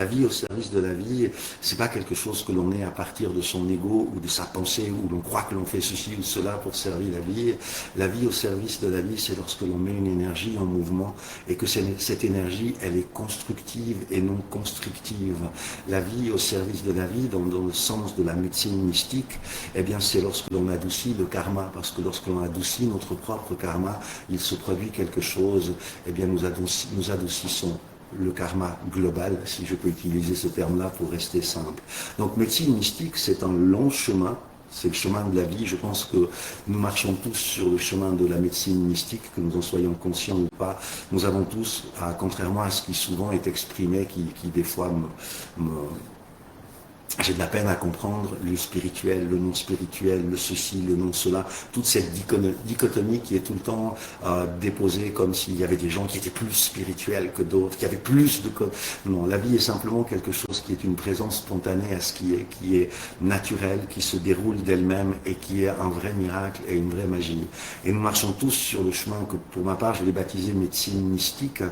La vie au service de la vie, c'est pas quelque chose que l'on est à partir de son ego ou de sa pensée, où l'on croit que l'on fait ceci ou cela pour servir la vie. La vie au service de la vie, c'est lorsque l'on met une énergie en mouvement et que cette énergie, elle est constructive et non constrictive. La vie au service de la vie, dans le sens de la médecine mystique, eh bien, c'est lorsque l'on adoucit le karma, parce que lorsque l'on adoucit notre propre karma, il se produit quelque chose, eh bien, nous adoucissons le karma global, si je peux utiliser ce terme-là pour rester simple. Donc médecine mystique, c'est un long chemin, c'est le chemin de la vie. Je pense que nous marchons tous sur le chemin de la médecine mystique, que nous en soyons conscients ou pas. Nous avons tous, contrairement à ce qui souvent est exprimé, qui des fois j'ai de la peine à comprendre le spirituel, le non spirituel, le ceci, le non cela, toute cette dichotomie qui est tout le temps déposée comme s'il y avait des gens qui étaient plus spirituels que d'autres, qui avaient plus de... Non, la vie est simplement quelque chose qui est une présence spontanée à ce qui est naturel, qui se déroule d'elle-même et qui est un vrai miracle et une vraie magie. Et nous marchons tous sur le chemin que, pour ma part, je l'ai baptisé médecine mystique,